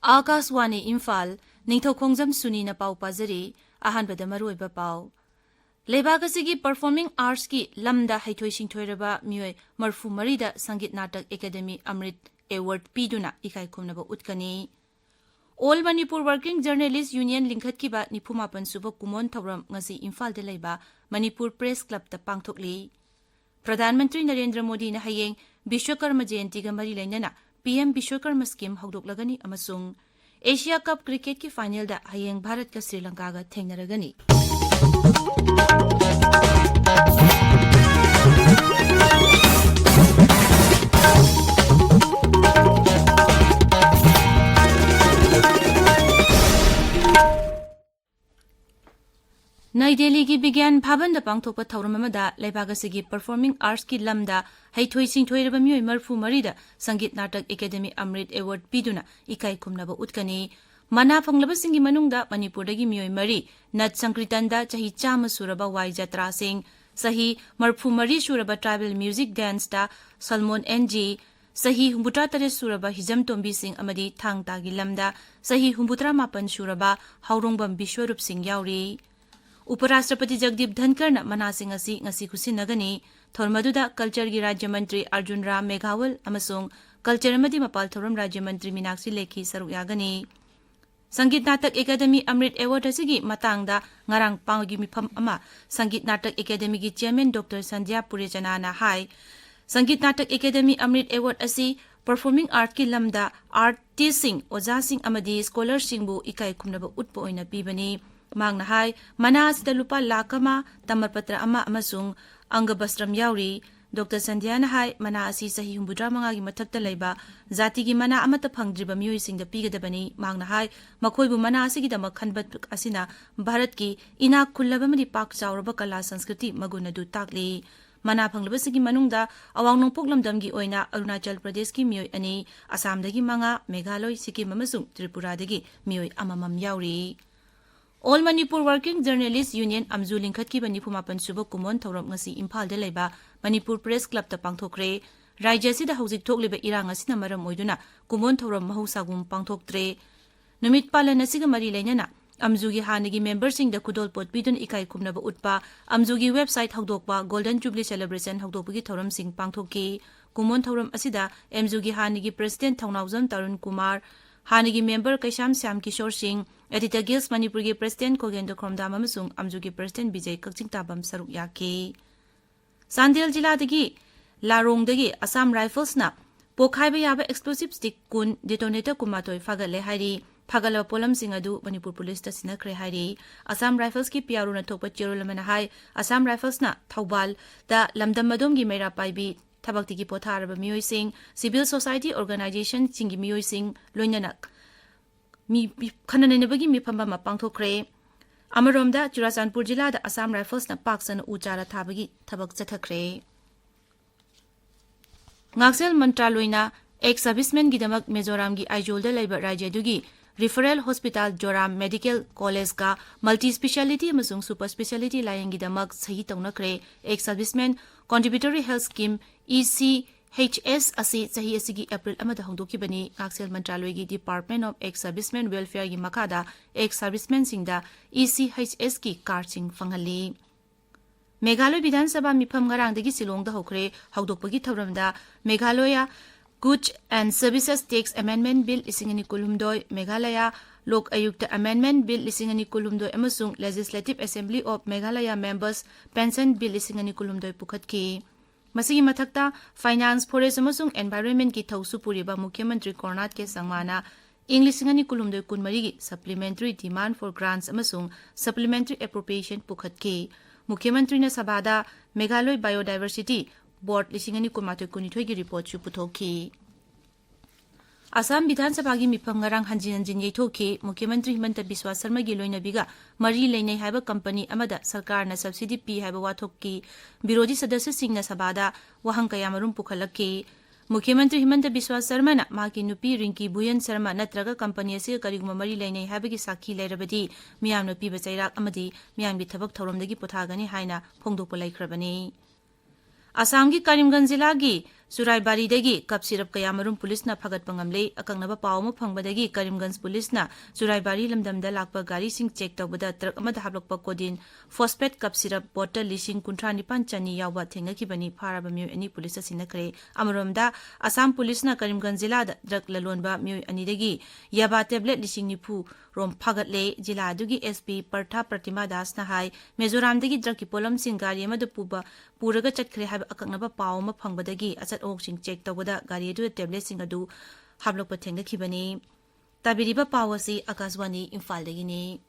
Akaswani Imphal Ningthoukhongjam Suni na pau pazari ahanbada maruiba pau. Lebagasigi Performing Arts ki lamda haithoi singthoiraba mioi marfu marida Sangit Natak Academy Amrit Award piduna ikai kumnaba utkani. All Manipur Working Journalists Union Linkhat kiba nipumapan suba kumon thawram ngasi Imphal de laiba Manipur Press Club ta pangthokli. Pradhan Mantri Narendra Modi na hayeng Bishwakarma Jayanti ga mari lainana PM Bishwakarma Scheme hawdoklagani amasung Asia Cup Cricket ki final da hayeng Bharat ka Sri Lanka ga thengnaragani. Nai Delhi ki Vigyan Bhavan da pangthokpa thawram amada Lebagasigi Performing Arts ki lamda haithoi singthoiraba mioi marfu marida Sangit Natak Academy Amrit Award piduna ikai kumnaba utkani. Mana phanglaba singi manungda Manipurdagi mioi mari Nat Sankritanda chahi chama suraba Wai Jatra Singh sahi marfu mari suraba Tribal Music Dance da Salmon NG sahi humbutra tare suraba Hijam Tombi Singh amadi Thang Tagi lamda sahi humbutra mapan suraba Haurongbam Bishwarup Singh yauri. Uparashtrapati Jagdeep Dhankar na manasing ngasi kusinagani thormaduda Culture gi Rajya Mantri Arjun Ram Meghawal amasung Culture amadi mapal thoram Rajya Mantri Meenakshi Lekhi saruk yagani. Sangit Natak Academy Amrit Award asigi matangda ngarang panggi mifam ama Sangit Natak Academy gi Chairman Dr. Sandhya Purechana na hai Sangit Natak Academy Amrit Award asi Performing Art ki lamda artist sing oja sing amadi scholar sing bu ikai kumnaba utpo oina pibani. Mang na hai manas da lupa lakama tamarpatra ama amasung angabastram yauri Dr. Sandhya na hai mana asi sahi humbudra mangagi mathakta laiba zati gi mana amata phangdriba mioi sing da pigadabani mang na hai makhoi bu mana asi gi da makhanbat asina Bharat ki ina khullaba mari pak chawraba kala sanskriti maguna du takli mana phanglaba sigi manungda awang nongpok lamdam gi oina Arunachal Pradesh ki mioi ani Assam dagi manga Meghalaya Sikkim amasung Tripura dagi mioi amamam yauri. All Manipur Working Journalists Union Amzu Linkhat ki Banipumapan suba kumon thawram ngasi Imphal de laiba Manipur Press Club ta pangthokre Rajya sida hawjik thokliba irang asina maram oiduna kumon thawram mahusagum pangthoktre numit palan asiga mari lainana Amzu gi hanagi member sing da kudol pot bidun ikai kumnaba utpa Amzu gi website hawdokpa Golden Jubilee Celebration hawdokpagi thawram sing pangthokki kumon thawram asida Amzu gi hanagi President Thongnaujam Tarun Kumar Hanigi member Kaisham Syam Kishore Singh, Editor Gils Manipur ki President Kogendo Kromdam amasung Amzu ki President Bijay Kakching Tabam saruk yake. Sandel Jila dagi Larong dagi Assam Rifles na pokhaiba yaba explosive stick kun detonator kumatoi fagale hairi phagala polam sing adu Manipur Police ta sinakre hairi Assam Rifles ki piaru na thokpa cherulamana hai Assam Rifles na Thaubal da lamdam madom gi mera paibi Thabakti ki potharaba mioi sing civil society organization singi mioi sing loinanak mi khananenebagi mi phamba ma pangthokre amaromda Churachandpur jila da Assam Rifles na paksan uchara thabagi thabak chathakre ngaksel mantraloina ek serviceman gi damak Mizoram gi Aizol da laiba rajya dugi Referral Hospital Joram Medical College ka multi speciality amasung super speciality layang gi damak sahi tawnakre ek serviceman contributory health scheme ECHS asi sahi asigi April amada hongdoki bani ngaksel mantraloy gi Department of Ex Servicemen Welfare gi makada ex servicemen singda ECHS ki card sing fanghali Meghalaya Vidhan Sabha mifam ngarang dagi Silong da hokre hawdokpagi thawramda Meghalaya Goods and Services Tax Amendment Bill isingani kulumdoi Meghalaya Lok Ayukta Amendment Bill isingani kulumdoi amasung Legislative Assembly of Meghalaya Members Pension Bill isingani kulumdoi pukhatki Masigi mathakta Finance Forest amasung Environment ki thausu puriba Mukhyamantri Kornat ke sangmana English isingani kulumdoi kunmari gi Supplementary Demand for Grants amasung Supplementary Appropriation pukhatki Mukhyamantri na sabada Meghalaya Biodiversity Board lisingani kumatoi kunithoi gi report chu puthokki Assam Vidhan Sabha gi mifam ngarang hanjin yeithokki Mukhyamantri Himanta Biswa Sarma gi loina biga mari leinai haiba company amada sarkar na subsidy pi haiba wathokki birodi sadasya singna sabada wahang kayamarum pukhalakki Mukhyamantri Himanta Biswa Sarma na maki nupi Rinki Bhuyan Sarma natraga company asi kariguma mari leinai haiba gi sakhi lairabadi miyamna piba chairak amadi miyamgi thabak thawramdagi pothagani haina phongdokpa laikhrabani Assam ki Karimganj jila gi Suraibari Cup Syrup Kayamarum Police na Pagat Pangamle, Akangnaba Pawma Pangbadagi, Karimganj Police na, Suraibari Lamdamda Lakpa Gari Sing check Tawada Trakmada Hablok Kodin, Phosphate Cup Syrup Bottle Lishing Kuntrani Panchani Yawa Tengakibani, Parabamu, any police Sinakre, Amaramda, Assam Police na Karimganzila, Drak Lalonba, Mu Anidagi, Yaba Tablet Lishing Nipu, Rom Pagatle, Jila Dugi SP, Parta Pratima Das Nahai, Mezoramdagi Draki Polam Singari Madapuba, Puraga Chatkre have Akanaba Pawma Pangbadagi, Asat Oxing check Tawada, Gari do tablet Singadu, Hablok Patenga Kibani, Tabiriba Pawasi, Akaswani, Imphal Dagini.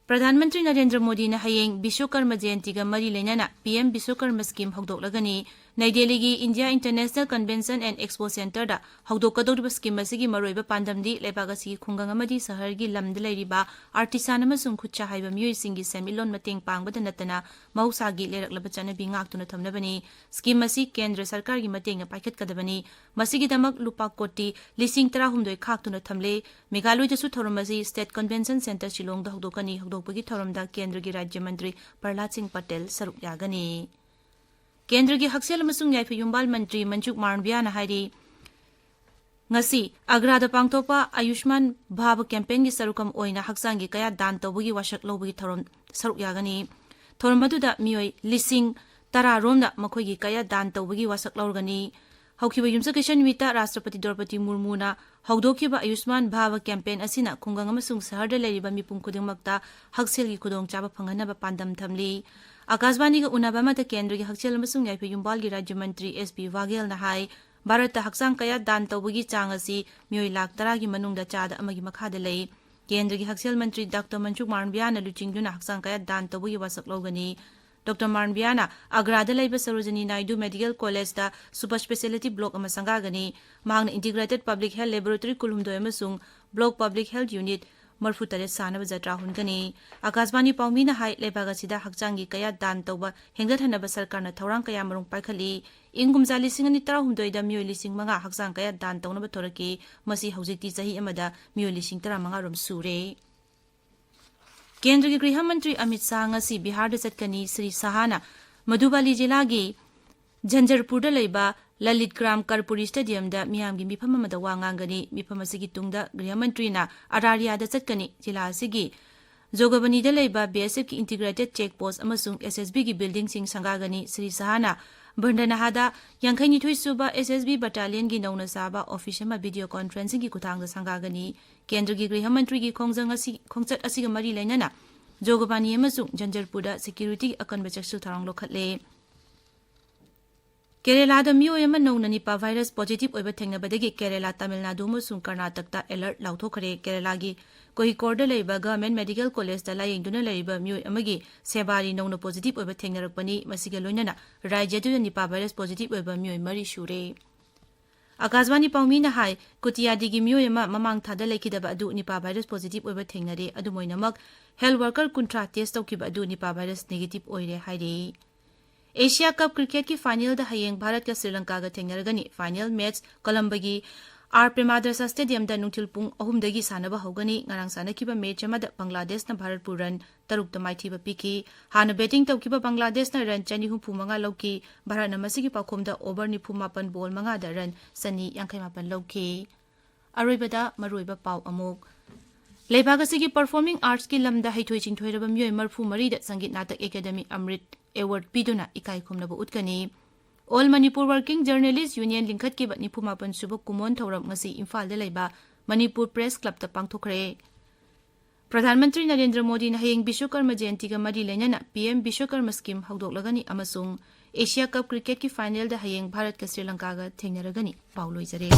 Pradhan Mantri Narendra Modi na hayeng Bishwakarma Jayantiga Mari Lenana PM Bishwakarma Scheme Hogdoklagani Naideligi India International Convention and Expo Center da Hogdokadoriba Scheme asigi maroiba pandamdi lebagasi khungang amadi sahargi lamda leiriba artisan amasung khutcha haiba miyoi semilon mateng pangbada natana mausagi leraklaba chanabi ngaktuna thamnabani scheme asi Kendra Sarkar gi mateng paikhat kadabani masigi damak lupa koti lising 13 khaktuna thamle Meghaloi jasu thoramasi State Convention Center Shillong da hogdokani hogdokpagi thoramda Kendra gi Rajya Mantri Prahlad Singh Patel saruk yagani Kendra gi Haksel amasung Yaipayumbal Mantri Manchuk Marnbia na hairi ngasi agrada pangtopa Ayushman Bhava campaign gi sarukam oina haksang gi kaya dan tawbugi washak lobagi thoram saruk yagani thoram maduda mioi lising tara romna makhoi gi kaya dan tawbugi wasak lorgani haukiba yumsa kishan mita Rashtrapati Draupadi Murmu na haudokiba Ayushman Bhava campaign asina khungang amasung saharda leriba mipum khudingmakta haksel gi khudong chaba phanganaba pandam thamli Akaswani ga unabama ta Kendra gi Haksel amasung Yaipayumbal gi Rajya Mantri SP Waghel na hai Bharat ta haksang kaya dan tawbugi chang asi mioi lak tara gi manungda chada amagi makhada lei Kendra gi Haksel Mantri Dr. Manchuk Marnbia na luchingduna haksang kaya dan tawbugi wasak logani Dr. Marnbia na Agrada laiba Sarojini Naidu Medical College da Super Speciality Block ama sangagani mahang Integrated Public Health Laboratory kulumdoi amasung Block Public Health Unit Marfutare Sana Jatra Hunkani, Akaswani Paumina Hai Lebagasida Hakjangi Kaya Dan Toba, Hengatanaba Sarkana Taurang Kaya Marung Pakali, Ingumza Lissing and Nitra Humdoi da Mu Lissing Manga Haksan Kaya Dan Tonaba Toraki, Masi Hositi Zahi Amada, Mu Lissing Taramangarum Sure. Kendra Griha Mantri Amit Sanga Si Bihar de Satkani Sri Sahana, Madhubali Jilagi, Janjarpurda Laiba, Lalit Gram Karpuri Stadium da Miam gi mifam da wangangani mifam asigi tungda Griha Mantri na Araria da chatkani jila asigi Jogabani da laiba BSF ki integrated check post amasung SSB gi building sing sangagani Sri Sahana Bandana hada Yangkhaini Thui Suba SSB battalion gi nauna saba official ma video conferencing gi kutang da sangagani Kendra gi Griha Mantri gi khongchat asiga mari lainana Jogabani amasung Janjarpurda security akan bachaksu tharang lokhatle Kerala da miyo yama nauna Nipah virus positive oiba thengnabadagi Kerala Tamil Nadu musung Karnataka ta alert lauthokre Kerala gi Kozhikode da leiba Government Medical College da layengduna leiba miyo amagi Sebari nauna positive oiba thengnarakpani masiga loinana Rajya da Nipah virus positive oiba miyo mari shure Akaswani Paumina hai Kutiyadi gi miyo yama mamang thada lekidaba adu Nipah virus positive oiba thengnare adu moinamak health worker kuntra test tawkiba adu Nipah virus negative oire haire Asia Cup Cricket ki final da hayeng Bharat ka Sri Lanka ga thengnaragani final match Colombo gi R Premadrasa Stadium da nungthil pung 3 dagi sanaba hogani ngarang sanakiba match amada Bangladesh na Bharat puran taruk ta maithiba piki hana batting tawkiba Bangladesh na run 235 lauki Bharat na masigi pakhom da over 98 ball manga da run sani 58 lauki aroibada maroiba pau amuk Lebagasigi Performing Arts ki lamda haithoi chingthoiraba myoi marfu mari da Sangit Natak Academy Amrit Award piduna ikai khomnaba utkani All Manipur Working Journalists Union Lingkhat ki batni phumapan suba kumon thauram ngasi Imphal da leiba Manipur Press Club ta pangthokre Pradhan Mantri Narendra Modi na hayeng Bishwakarma Jayanti ga mari lainana PM Bishwakarma Scheme haudoklagani amasung Asia Cup Cricket ki final da hayeng Bharat ka Sri Lanka ga thengnaragani pauloi jare